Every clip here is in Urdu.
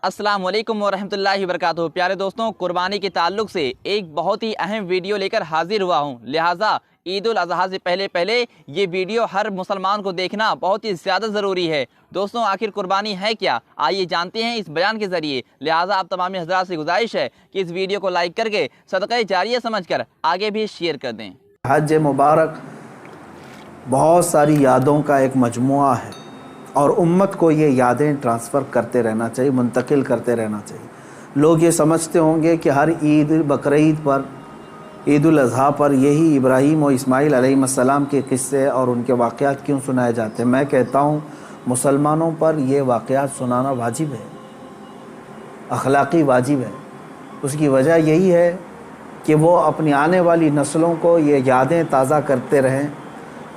السلام علیکم ورحمۃ اللہ وبرکاتہ۔ پیارے دوستوں، قربانی کے تعلق سے ایک بہت ہی اہم ویڈیو لے کر حاضر ہوا ہوں، لہٰذا عید الاضحیٰ سے پہلے یہ ویڈیو ہر مسلمان کو دیکھنا بہت ہی زیادہ ضروری ہے۔ دوستوں، آخر قربانی ہے کیا؟ آئیے جانتے ہیں اس بیان کے ذریعے۔ لہٰذا آپ تمام حضرات سے گزارش ہے کہ اس ویڈیو کو لائک کر کے صدقہ جاریہ سمجھ کر آگے بھی شیئر کر دیں۔ حج مبارک بہت ساری یادوں کا ایک مجموعہ ہے اور امت کو یہ یادیں ٹرانسفر کرتے رہنا چاہیے، منتقل کرتے رہنا چاہیے۔ لوگ یہ سمجھتے ہوں گے کہ ہر عید، بقرعید پر، عید الاضحیٰ پر یہی ابراہیم و اسماعیل علیہ السلام کے قصے اور ان کے واقعات کیوں سنائے جاتے ہیں؟ میں کہتا ہوں مسلمانوں پر یہ واقعات سنانا واجب ہے، اخلاقی واجب ہے۔ اس کی وجہ یہی ہے کہ وہ اپنی آنے والی نسلوں کو یہ یادیں تازہ کرتے رہیں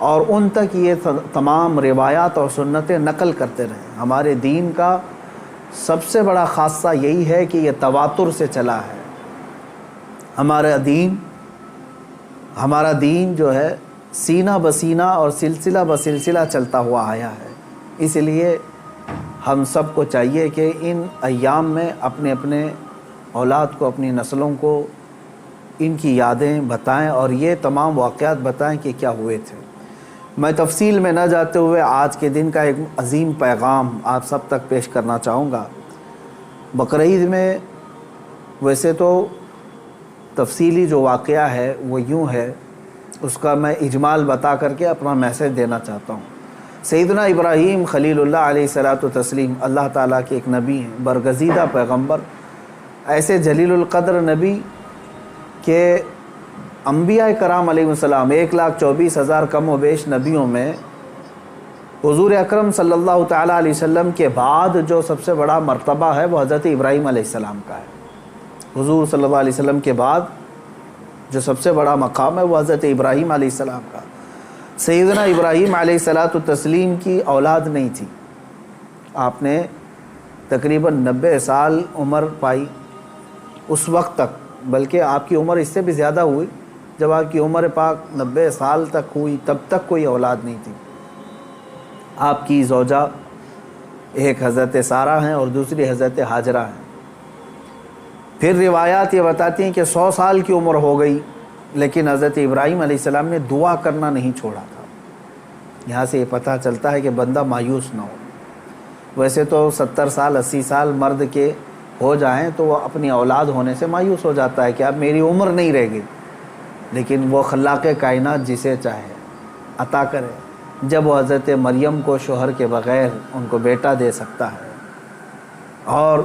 اور ان تک یہ تمام روایات اور سنتیں نقل کرتے رہیں۔ ہمارے دین کا سب سے بڑا خاصہ یہی ہے کہ یہ تواتر سے چلا ہے۔ ہمارا دین جو ہے سینہ بسینہ اور سلسلہ بسلسلہ چلتا ہوا آیا ہے۔ اس لیے ہم سب کو چاہیے کہ ان ایام میں اپنے اولاد کو، اپنی نسلوں کو ان کی یادیں بتائیں اور یہ تمام واقعات بتائیں کہ کیا ہوئے تھے۔ میں تفصیل میں نہ جاتے ہوئے آج کے دن کا ایک عظیم پیغام آپ سب تک پیش کرنا چاہوں گا۔ بقرعید میں ویسے تو تفصیلی جو واقعہ ہے وہ یوں ہے، اس کا میں اجمال بتا کر کے اپنا میسج دینا چاہتا ہوں۔ سیدنا ابراہیم خلیل اللہ علیہ الصلوۃ والتسلیم اللہ تعالیٰ کے ایک نبی ہیں، برگزیدہ پیغمبر، ایسے جلیل القدر نبی کہ انبیاء کرام علیہ السلام 1,24,000 کم و بیش نبیوں میں حضور اکرم صلی اللہ تعالیٰ علیہ وسلم کے بعد جو سب سے بڑا مرتبہ ہے وہ حضرت ابراہیم علیہ السلام کا ہے۔ حضور صلی اللہ علیہ وسلم کے بعد جو سب سے بڑا مقام ہے وہ حضرت ابراہیم علیہ السلام کا۔ سیدنا ابراہیم علیہ الصلوۃ والتسلیم کی اولاد نہیں تھی۔ آپ نے تقریباً 90 سال عمر پائی اس وقت تک، بلکہ آپ کی عمر اس سے بھی زیادہ ہوئی۔ جب آپ کی عمر پاک 90 سال تک ہوئی تب تک کوئی اولاد نہیں تھی۔ آپ کی زوجہ ایک حضرت سارہ ہیں اور دوسری حضرت ہاجرہ ہیں۔ پھر روایات یہ بتاتی ہیں کہ 100 سال کی عمر ہو گئی لیکن حضرت ابراہیم علیہ السلام نے دعا کرنا نہیں چھوڑا تھا۔ یہاں سے یہ پتہ چلتا ہے کہ بندہ مایوس نہ ہو۔ ویسے تو 70 سال 80 سال مرد کے ہو جائیں تو وہ اپنی اولاد ہونے سے مایوس ہو جاتا ہے کہ اب میری عمر نہیں رہ گئی، لیکن وہ خلاق کائنات جسے چاہے عطا کرے۔ جب وہ حضرت مریم کو شوہر کے بغیر ان کو بیٹا دے سکتا ہے اور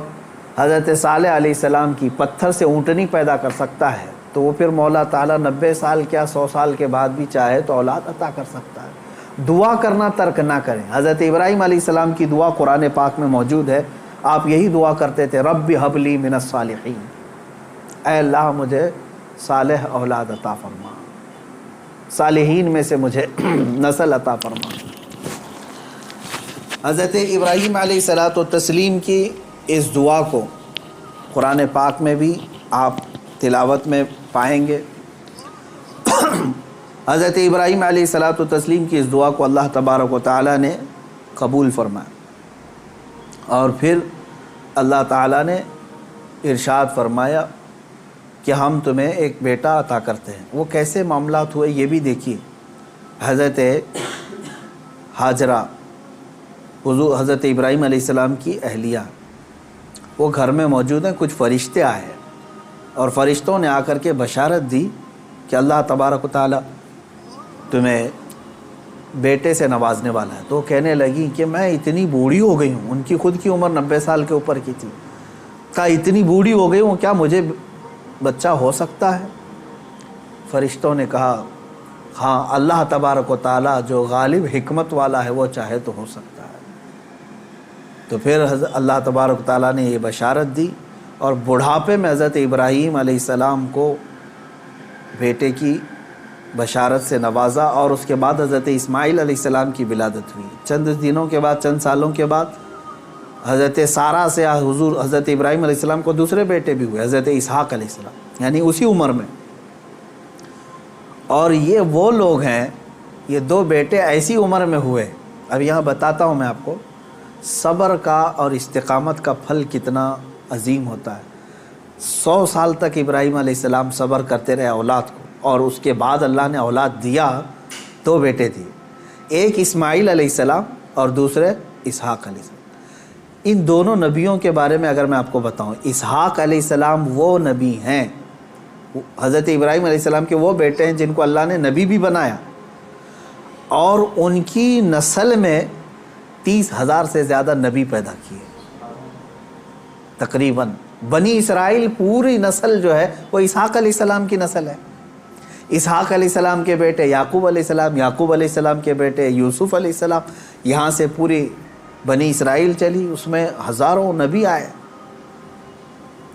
حضرت صالح علیہ السلام کی پتھر سے اونٹنی پیدا کر سکتا ہے، تو وہ پھر مولا تعالیٰ 90 سال کیا 100 سال کے بعد بھی چاہے تو اولاد عطا کر سکتا ہے۔ دعا کرنا ترک نہ کریں۔ حضرت ابراہیم علیہ السلام کی دعا قرآن پاک میں موجود ہے۔ آپ یہی دعا کرتے تھے، رب ہب لی من الصالحین، اے اللہ مجھے صالح اولاد عطا فرما، صالحین میں سے مجھے نسل عطا فرما۔ حضرت ابراہیم علیہ الصلوۃ والتسلیم کی اس دعا کو قرآن پاک میں بھی آپ تلاوت میں پائیں گے۔ حضرت ابراہیم علیہ الصلوۃ والتسلیم کی اس دعا کو اللہ تبارک و تعالیٰ نے قبول فرمایا اور پھر اللہ تعالیٰ نے ارشاد فرمایا کہ ہم تمہیں ایک بیٹا عطا کرتے ہیں۔ وہ کیسے معاملات ہوئے یہ بھی دیکھیے۔ حضرت ہاجرہ حضرت ابراہیم علیہ السلام کی اہلیہ، وہ گھر میں موجود ہیں، کچھ فرشتے آئے اور فرشتوں نے آ کر کے بشارت دی کہ اللہ تبارک و تعالیٰ تمہیں بیٹے سے نوازنے والا ہے۔ تو وہ کہنے لگی کہ میں اتنی بوڑھی ہو گئی ہوں، ان کی خود کی عمر 90 سال کے اوپر کی تھی، کہا اتنی بوڑھی ہو گئی ہوں، کیا مجھے بچہ ہو سکتا ہے؟ فرشتوں نے کہا ہاں، اللہ تبارک و تعالیٰ جو غالب حکمت والا ہے وہ چاہے تو ہو سکتا ہے۔ تو پھر اللہ تبارک و تعالیٰ نے یہ بشارت دی اور بڑھاپے میں حضرت ابراہیم علیہ السلام کو بیٹے کی بشارت سے نوازا اور اس کے بعد حضرت اسماعیل علیہ السلام کی ولادت ہوئی۔ چند دنوں کے بعد، چند سالوں کے بعد حضرت سارہ سے حضرت ابراہیم علیہ السلام کو دوسرے بیٹے بھی ہوئے، حضرت اسحاق علیہ السلام، یعنی اسی عمر میں۔ اور یہ وہ لوگ ہیں، یہ 2 بیٹے ایسی عمر میں ہوئے۔ اب یہاں بتاتا ہوں میں آپ کو صبر کا اور استقامت کا پھل کتنا عظیم ہوتا ہے۔ 100 سال تک ابراہیم علیہ السلام صبر کرتے رہے اولاد کو، اور اس کے بعد اللہ نے اولاد دیا، 2 بیٹے دیے، ایک اسماعیل علیہ السلام اور دوسرے اسحاق علیہ السلام۔ ان دونوں نبیوں کے بارے میں اگر میں آپ کو بتاؤں، اسحاق علیہ السلام وہ نبی ہیں، حضرت ابراہیم علیہ السلام کے وہ بیٹے ہیں جن کو اللہ نے نبی بھی بنایا، اور ان کی نسل میں 30,000 سے زیادہ نبی پیدا کیے تقریباً۔ بنی اسرائیل پوری نسل جو ہے وہ اسحاق علیہ السلام کی نسل ہے۔ اسحاق علیہ السلام کے بیٹے یعقوب علیہ السلام، یعقوب علیہ السلام کے بیٹے یوسف علیہ السلام، یہاں سے پوری بنی اسرائیل چلی، اس میں ہزاروں نبی آئے۔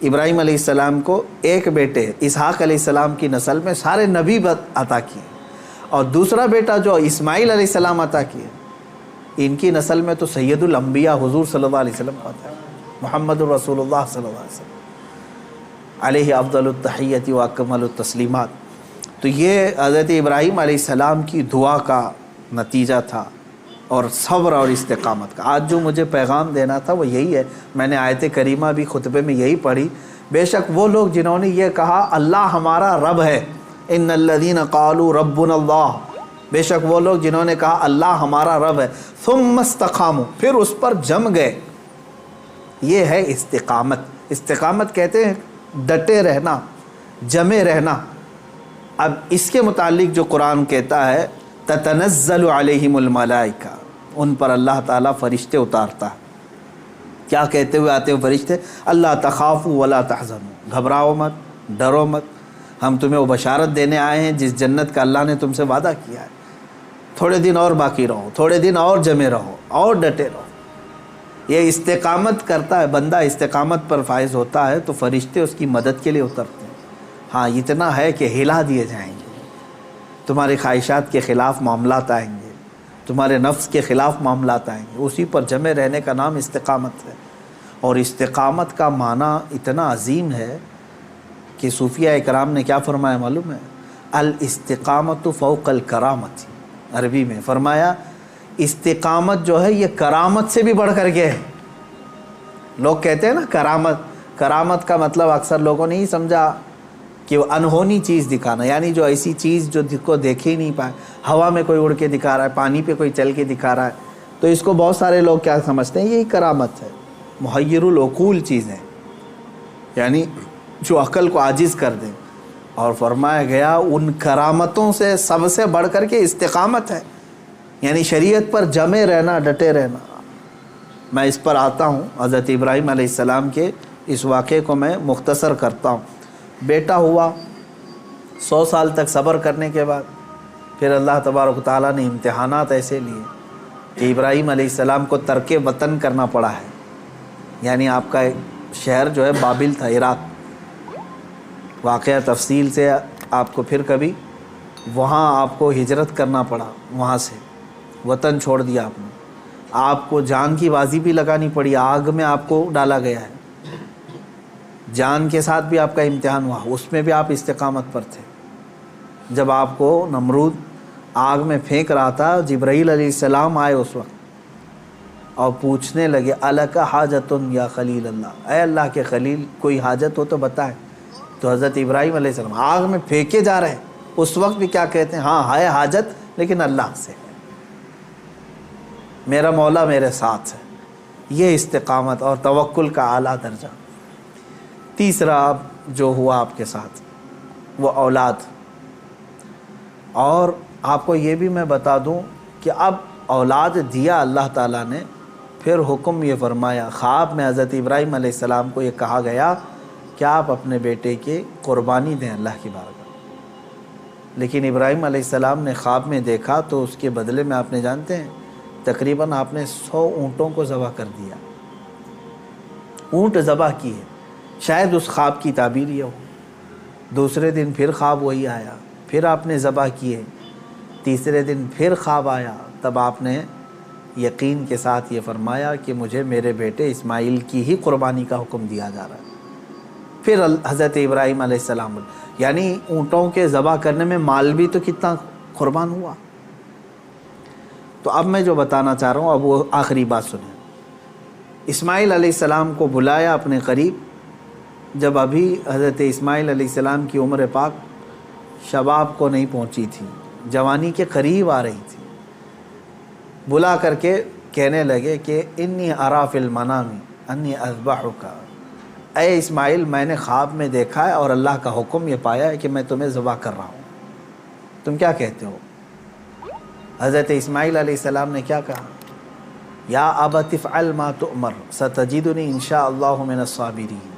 ابراہیم علیہ السلام کو ایک بیٹے اسحاق علیہ السلام کی نسل میں سارے نبی عطا کیے، اور دوسرا بیٹا جو اسماعیل علیہ السلام عطا کیے، ان کی نسل میں تو سید الانبیاء حضور صلی اللہ علیہ وسلم عطا ہے، محمد رسول اللہ صلی اللہ علیہ وسلم علیہ افضل التحیت و اکمل التسلیمات۔ تو یہ حضرت ابراہیم علیہ السلام کی دعا کا نتیجہ تھا، اور صبر اور استقامت کا۔ آج جو مجھے پیغام دینا تھا وہ یہی ہے، میں نے آیت کریمہ بھی خطبے میں یہی پڑھی۔ بے شک وہ لوگ جنہوں نے یہ کہا اللہ ہمارا رب ہے، ان الذین قالوا ربنا اللہ، بے شک وہ لوگ جنہوں نے کہا اللہ ہمارا رب ہے، ثم استقاموا، پھر اس پر جم گئے، یہ ہے استقامت۔ استقامت کہتے ہیں ڈٹے رہنا، جمے رہنا۔ اب اس کے متعلق جو قرآن کہتا ہے تتنزل علیہم الملائکہ، ان پر اللہ تعالیٰ فرشتے اتارتا ہے۔ کیا کہتے ہوئے آتے ہیں فرشتے؟ اللہ تخافوا ولا تحزنوا، گھبراؤ مت، ڈرو مت، ہم تمہیں وہ بشارت دینے آئے ہیں جس جنت کا اللہ نے تم سے وعدہ کیا ہے۔ تھوڑے دن اور باقی رہو، تھوڑے دن اور جمے رہو، اور ڈٹے رہو۔ یہ استقامت کرتا ہے بندہ، استقامت پر فائز ہوتا ہے تو فرشتے اس کی مدد کے لیے اترتے ہیں۔ ہاں اتنا ہے کہ ہلا دیے جائیں گے، تمہاری خواہشات کے خلاف معاملات آئیں گے، تمہارے نفس کے خلاف معاملات آئیں گے، اسی پر جمے رہنے کا نام استقامت ہے۔ اور استقامت کا معنی اتنا عظیم ہے کہ صوفیہ اکرام نے کیا فرمایا معلوم ہے؟ الاستقامت فوق الکرامت، عربی میں فرمایا استقامت جو ہے یہ کرامت سے بھی بڑھ کر کے ہے۔ لوگ کہتے ہیں نا کرامت، کرامت کا مطلب اکثر لوگوں نے ہی سمجھا کہ وہ انہونی چیز دکھانا، یعنی جو ایسی چیز جو کو دیکھ ہی نہیں پائے، ہوا میں کوئی اڑ کے دکھا رہا ہے، پانی پہ کوئی چل کے دکھا رہا ہے، تو اس کو بہت سارے لوگ کیا سمجھتے ہیں؟ یہی کرامت ہے، محیر العقول چیزیں، یعنی جو عقل کو عاجز کر دیں۔ اور فرمایا گیا ان کرامتوں سے سب سے بڑھ کر کے استقامت ہے، یعنی شریعت پر جمے رہنا، ڈٹے رہنا۔ میں اس پر آتا ہوں، حضرت ابراہیم علیہ السلام کے اس واقعے کو میں مختصر کرتا ہوں۔ بیٹا ہوا، 100 سال تک صبر کرنے کے بعد پھر اللہ تبارک و تعالیٰ نے امتحانات ایسے لیے کہ ابراہیم علیہ السلام کو ترک وطن کرنا پڑا ہے، یعنی آپ کا شہر جو ہے بابل تھا، عراق۔ واقعہ تفصیل سے آپ کو پھر کبھی، وہاں آپ کو ہجرت کرنا پڑا، وہاں سے وطن چھوڑ دیا آپ نے، آپ کو جان کی بازی بھی لگانی پڑی، آگ میں آپ کو ڈالا گیا ہے، جان کے ساتھ بھی آپ کا امتحان ہوا، اس میں بھی آپ استقامت پر تھے۔ جب آپ کو نمرود آگ میں پھینک رہا تھا، جبرائیل علیہ السلام آئے اس وقت اور پوچھنے لگے الک حاجت یا خلیل اللہ، اے اللہ کے خلیل کوئی حاجت ہو تو بتائیں۔ تو حضرت ابراہیم علیہ السلام آگ میں پھینکے جا رہے ہیں، اس وقت بھی کیا کہتے ہیں؟ ہاں ہے حاجت لیکن اللہ سے ہے، میرا مولا میرے ساتھ ہے۔ یہ استقامت اور توکل کا اعلیٰ درجہ۔ تیسرا جو ہوا آپ کے ساتھ وہ اولاد۔ اور آپ کو یہ بھی میں بتا دوں کہ اب اولاد دیا اللہ تعالیٰ نے، پھر حکم یہ فرمایا، خواب میں حضرت ابراہیم علیہ السلام کو یہ کہا گیا کہ آپ اپنے بیٹے کی قربانی دیں اللہ کی بارگاہ۔ لیکن ابراہیم علیہ السلام نے خواب میں دیکھا تو اس کے بدلے میں آپ نے جانتے ہیں تقریباً آپ نے 100 اونٹوں کو ذبح کر دیا، اونٹ ذبح کیے۔ شاید اس خواب کی تعبیر یہ ہو۔ دوسرے دن پھر خواب وہی آیا، پھر آپ نے ذبح کیے۔ تیسرے دن پھر خواب آیا، تب آپ نے یقین کے ساتھ یہ فرمایا کہ مجھے میرے بیٹے اسماعیل کی ہی قربانی کا حکم دیا جا رہا ہے۔ پھر حضرت ابراہیم علیہ السلام، یعنی اونٹوں کے ذبح کرنے میں مال بھی تو کتنا قربان ہوا۔ تو اب میں جو بتانا چاہ رہا ہوں، اب وہ آخری بات سنیں۔ اسماعیل علیہ السلام کو بلایا اپنے قریب، جب ابھی حضرت اسماعیل علیہ السلام کی عمر پاک شباب کو نہیں پہنچی تھی، جوانی کے قریب آ رہی تھی، بلا کر کے کہنے لگے کہ انی ارا فی المنام انی اذبحک، اے اسماعیل میں نے خواب میں دیکھا ہے اور اللہ کا حکم یہ پایا ہے کہ میں تمہیں ذبح کر رہا ہوں، تم کیا کہتے ہو؟ حضرت اسماعیل علیہ السلام نے کیا کہا؟ یا ابت افعل ما تؤمر ستجدنی انشاءاللہ من الصابرین،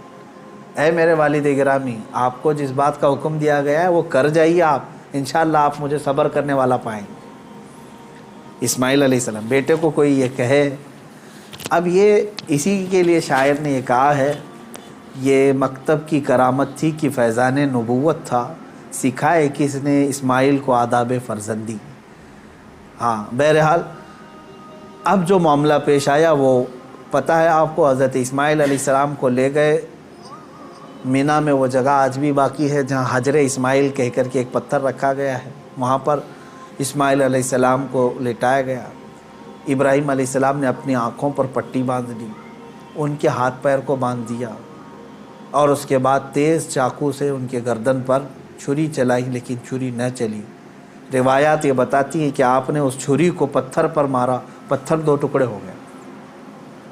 اے میرے والد گرامی آپ کو جس بات کا حکم دیا گیا ہے وہ کر جائیے، آپ انشاءاللہ آپ مجھے صبر کرنے والا پائیں گے۔ اسماعیل علیہ السلام، بیٹے کو کوئی یہ کہے، اب یہ اسی کے لیے شاعر نے یہ کہا ہے، یہ مکتب کی کرامت تھی کہ فیضان نبوت تھا، سکھائے کس نے اسماعیل کو آداب فرزندی۔ ہاں بہرحال اب جو معاملہ پیش آیا وہ پتہ ہے آپ کو، حضرت اسماعیل علیہ السلام کو لے گئے مینا میں، وہ جگہ آج بھی باقی ہے جہاں حجر اسماعیل کہہ کر کے ایک پتھر رکھا گیا ہے، وہاں پر اسماعیل علیہ السلام کو لٹایا گیا۔ ابراہیم علیہ السلام نے اپنی آنکھوں پر پٹی باندھ لی، ان کے ہاتھ پیر کو باندھ دیا، اور اس کے بعد تیز چاقو سے ان کے گردن پر چھری چلائی، لیکن چھری نہ چلی۔ روایات یہ بتاتی ہیں کہ آپ نے اس چھری کو پتھر پر مارا، پتھر دو ٹکڑے ہو گیا،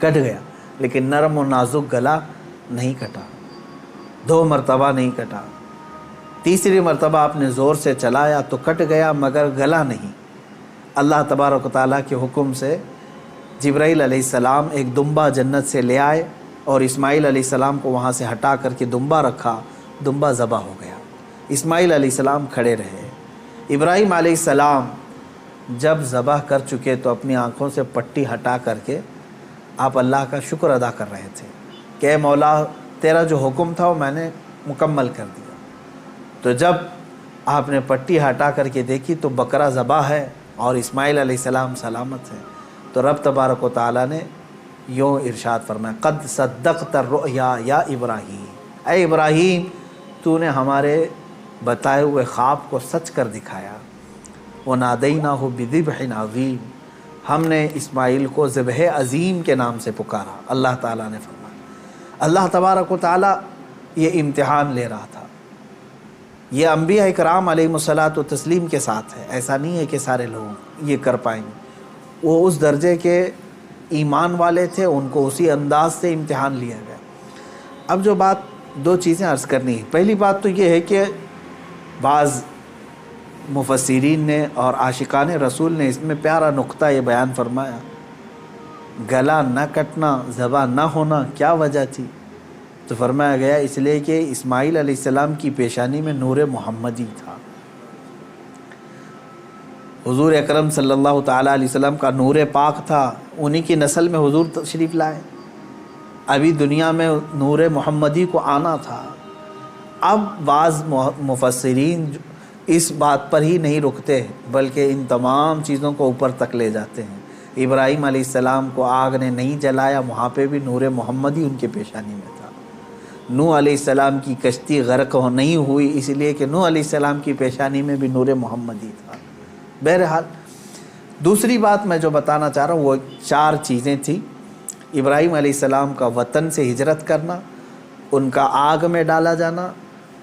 کٹ گیا، لیکن نرم و نازک گلا نہیں کٹا، 2 مرتبہ نہیں کٹا، تیسری مرتبہ آپ نے زور سے چلایا تو کٹ گیا مگر گلا نہیں۔ اللہ تبارک و تعالیٰ کے حکم سے جبرائیل علیہ السلام ایک دمبا جنت سے لے آئے اور اسماعیل علیہ السلام کو وہاں سے ہٹا کر کے دمبا رکھا، دمبا ذبح ہو گیا، اسماعیل علیہ السلام کھڑے رہے۔ ابراہیم علیہ السلام جب ذبح کر چکے تو اپنی آنکھوں سے پٹی ہٹا کر کے آپ اللہ کا شکر ادا کر رہے تھے کہ اے مولا تیرا جو حکم تھا وہ میں نے مکمل کر دیا۔ تو جب آپ نے پٹی ہٹا کر کے دیکھی تو بکرا ذبح ہے اور اسماعیل علیہ السلام سلامت ہے، تو رب تبارک و تعالیٰ نے یوں ارشاد فرمایا، قد صدقت الرؤیا یا ابراہیم، اے ابراہیم تو نے ہمارے بتائے ہوئے خواب کو سچ کر دکھایا۔ وَنَادَيْنَاهُ بِذِبْحٍ عَظِيمٍ، ہم نے اسماعیل کو ذبح عظیم کے نام سے پکارا۔ اللہ تعالیٰ نے فرمایا، اللہ تبارک و تعالیٰ یہ امتحان لے رہا تھا، یہ انبیاء اکرام علیہم الصلاۃ والتسلیم کے ساتھ ہے، ایسا نہیں ہے کہ سارے لوگ یہ کر پائیں گے، وہ اس درجے کے ایمان والے تھے، ان کو اسی انداز سے امتحان لیا گیا۔ اب جو بات 2 چیزیں عرض کرنی ہے، پہلی بات تو یہ ہے کہ بعض مفسرین نے اور عاشقان رسول نے اس میں پیارا نقطہ یہ بیان فرمایا، گلا نہ کٹنا، ذبح نہ ہونا کیا وجہ تھی؟ تو فرمایا گیا اس لیے کہ اسماعیل علیہ السلام کی پیشانی میں نور محمدی تھا، حضور اکرم صلی اللہ تعالیٰ علیہ وسلم کا نور پاک تھا، انہی کی نسل میں حضور تشریف لائے، ابھی دنیا میں نور محمدی کو آنا تھا۔ اب بعض مفسرین اس بات پر ہی نہیں رکتے بلکہ ان تمام چیزوں کو اوپر تک لے جاتے ہیں۔ ابراہیم علیہ السلام کو آگ نے نہیں جلایا، وہاں پہ بھی نور محمدی ان کے پیشانی میں تھا۔ نوح علیہ السلام کی کشتی غرق نہیں ہوئی اس لیے کہ نوح علیہ السلام کی پیشانی میں بھی نور محمدی تھا۔ بہرحال دوسری بات میں جو بتانا چاہ رہا ہوں وہ 4 چیزیں تھیں، ابراہیم علیہ السلام کا وطن سے ہجرت کرنا، ان کا آگ میں ڈالا جانا،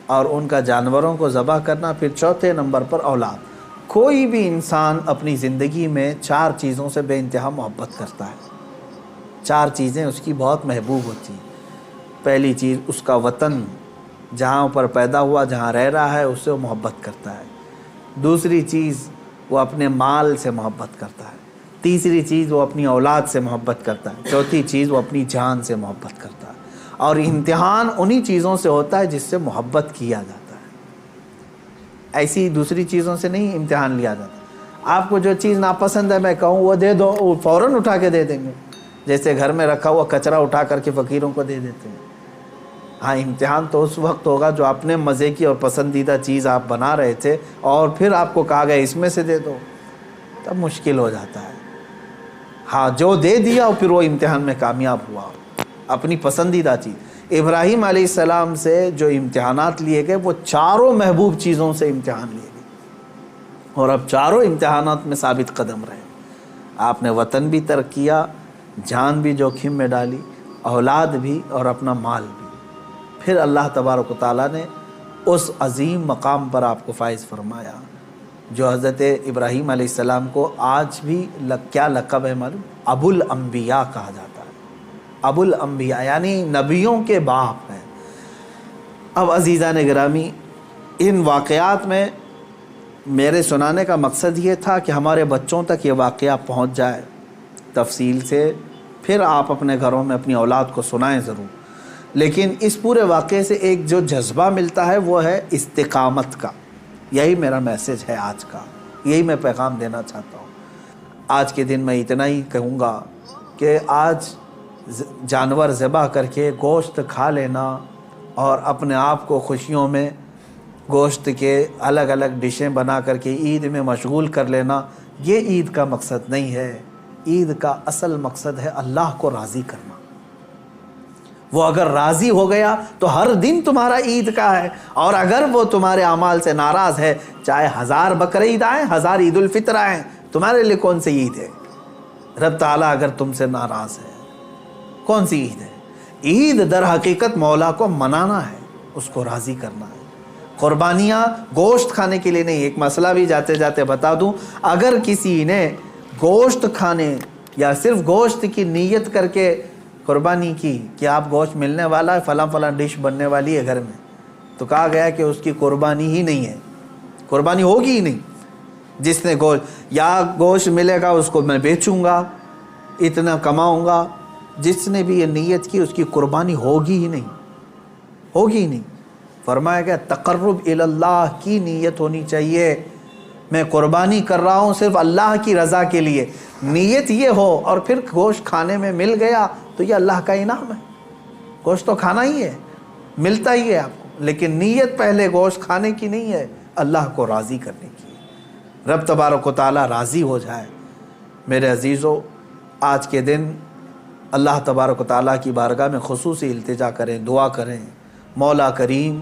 اور ان کا جانوروں کو ذبح کرنا، پھر چوتھے نمبر پر اولاد۔ کوئی بھی انسان اپنی زندگی میں 4 چیزوں سے بے انتہا محبت کرتا ہے، 4 چیزیں اس کی بہت محبوب ہوتی ہیں۔ پہلی چیز اس کا وطن، جہاں پر پیدا ہوا، جہاں رہ رہا ہے، اس سے وہ محبت کرتا ہے۔ دوسری چیز وہ اپنے مال سے محبت کرتا ہے۔ تیسری چیز وہ اپنی اولاد سے محبت کرتا ہے۔ چوتھی چیز وہ اپنی جان سے محبت کرتا ہے۔ اور امتحان انہی چیزوں سے ہوتا ہے جس سے محبت کیا جاتا ہے، ایسی دوسری چیزوں سے نہیں امتحان لیا جاتا۔ آپ کو جو چیز ناپسند ہے میں کہوں وہ دے دو، وہ فوراً اٹھا کے دے دیں گے، جیسے گھر میں رکھا ہوا کچرا اٹھا کر کے فقیروں کو دے دیتے ہیں۔ ہاں امتحان تو اس وقت ہوگا جو اپنے مزے کی اور پسندیدہ چیز آپ بنا رہے تھے اور پھر آپ کو کہا گیا اس میں سے دے دو، تب مشکل ہو جاتا ہے۔ ہاں جو دے دیا اور پھر وہ امتحان میں کامیاب ہوا، اپنی پسندیدہ چیز۔ ابراہیم علیہ السلام سے جو امتحانات لیے گئے وہ 4 محبوب چیزوں سے امتحان لیے گئے، اور اب 4 امتحانات میں ثابت قدم رہے۔ آپ نے وطن بھی ترک کیا، جان بھی جوکھم میں ڈالی، اولاد بھی اور اپنا مال بھی، پھر اللہ تبارک و تعالیٰ نے اس عظیم مقام پر آپ کو فائز فرمایا جو حضرت ابراہیم علیہ السلام کو آج بھی کیا لقب ہے معلوم؟ ابو الانبیاء کہا جاتا ہے۔ ابو الانبیاء یعنی نبیوں کے باپ ہیں۔ اب عزیزان گرامی، ان واقعات میں میرے سنانے کا مقصد یہ تھا کہ ہمارے بچوں تک یہ واقعہ پہنچ جائے تفصیل سے، پھر آپ اپنے گھروں میں اپنی اولاد کو سنائیں ضرور۔ لیکن اس پورے واقعے سے ایک جو جذبہ ملتا ہے وہ ہے استقامت کا۔ یہی میرا میسج ہے آج کا، یہی میں پیغام دینا چاہتا ہوں۔ آج کے دن میں اتنا ہی کہوں گا کہ آج جانور ذبح کر کے گوشت کھا لینا اور اپنے آپ کو خوشیوں میں گوشت کے الگ الگ ڈشیں بنا کر کے عید میں مشغول کر لینا، یہ عید کا مقصد نہیں ہے۔ عید کا اصل مقصد ہے اللہ کو راضی کرنا۔ وہ اگر راضی ہو گیا تو ہر دن تمہارا عید کا ہے، اور اگر وہ تمہارے اعمال سے ناراض ہے، چاہے 1000 بقرعید آئیں، 1000 عید الفطر آئیں، تمہارے لیے کون سی عید ہے؟ رب تعالیٰ اگر تم سے ناراض ہے، کون سی عید ہے؟ عید در حقیقت مولا کو منانا ہے، اس کو راضی کرنا ہے۔ قربانیاں گوشت کھانے کے لیے نہیں۔ ایک مسئلہ بھی جاتے جاتے بتا دوں، اگر کسی نے گوشت کھانے یا صرف گوشت کی نیت کر کے قربانی کی کہ آپ گوشت ملنے والا ہے، فلاں فلاں ڈش بننے والی ہے گھر میں، تو کہا گیا کہ اس کی قربانی ہی نہیں ہے، قربانی ہوگی ہی نہیں۔ جس نے گوشت ملے گا اس کو میں بیچوں گا، اتنا کماؤں گا، جس نے بھی یہ نیت کی اس کی قربانی ہوگی ہی نہیں، ہوگی ہی نہیں۔ فرمایا گیا تقرب اللہ کی نیت ہونی چاہیے، میں قربانی کر رہا ہوں صرف اللہ کی رضا کے لیے، نیت یہ ہو، اور پھر گوشت کھانے میں مل گیا تو یہ اللہ کا انعام ہے۔ گوشت تو کھانا ہی ہے، ملتا ہی ہے آپ کو، لیکن نیت پہلے گوشت کھانے کی نہیں ہے، اللہ کو راضی کرنے کی۔ رب تبارک و تعالیٰ راضی ہو جائے۔ میرے عزیزو، آج کے دن اللہ تبارک و تعالیٰ کی بارگاہ میں خصوصی التجا کریں، دعا کریں، مولا کریم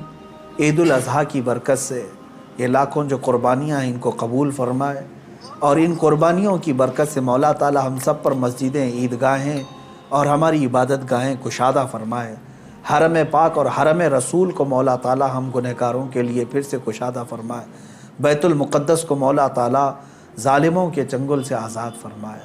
عید الاضحیٰ کی برکت سے یہ لاکھوں جو قربانیاں ہیں ان کو قبول فرمائے، اور ان قربانیوں کی برکت سے مولا تعالیٰ ہم سب پر مسجدیں، عیدگاہیں اور ہماری عبادت گاہیں کشادہ فرمائے۔ حرم پاک اور حرم رسول کو مولا تعالیٰ ہم گنہگاروں کے لیے پھر سے کشادہ فرمائے۔ بیت المقدس کو مولا تعالیٰ ظالموں کے چنگل سے آزاد فرمائے،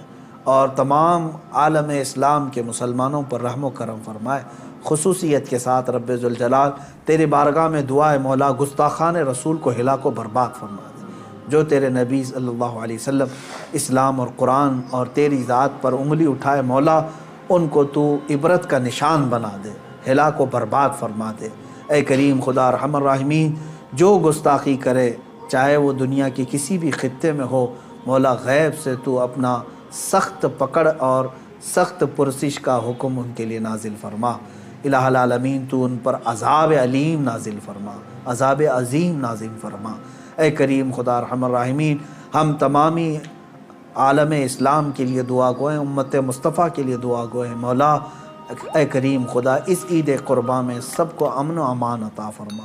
اور تمام عالم اسلام کے مسلمانوں پر رحم و کرم فرمائے۔ خصوصیت کے ساتھ رب ذوالجلال تیرے بارگاہ میں دعا ہے مولا، گستاخان رسول کو ہلاک و برباد فرما دے۔ جو تیرے نبی صلی اللہ علیہ وسلم اسلام اور قرآن اور تیری ذات پر انگلی اٹھائے مولا، ان کو تو عبرت کا نشان بنا دے، ہلاک و برباد فرما دے۔ اے کریم خدا ارحم الراحمین، جو گستاخی کرے چاہے وہ دنیا کے کسی بھی خطے میں ہو، مولا غیب سے تو اپنا سخت پکڑ اور سخت پرسش کا حکم ان کے لیے نازل فرما۔ الہ العالمین تو ان پر عذاب علیم نازل فرما، عذاب عظیم نازل فرما۔ اے کریم خدا ارحم الراحمین، ہم تمامی عالم اسلام کے لیے دعا گوئیں، امت مصطفیٰ کے لیے دعا گوئیں مولا۔ اے کریم خدا اس عید قرباں میں سب کو امن و امان عطا فرما۔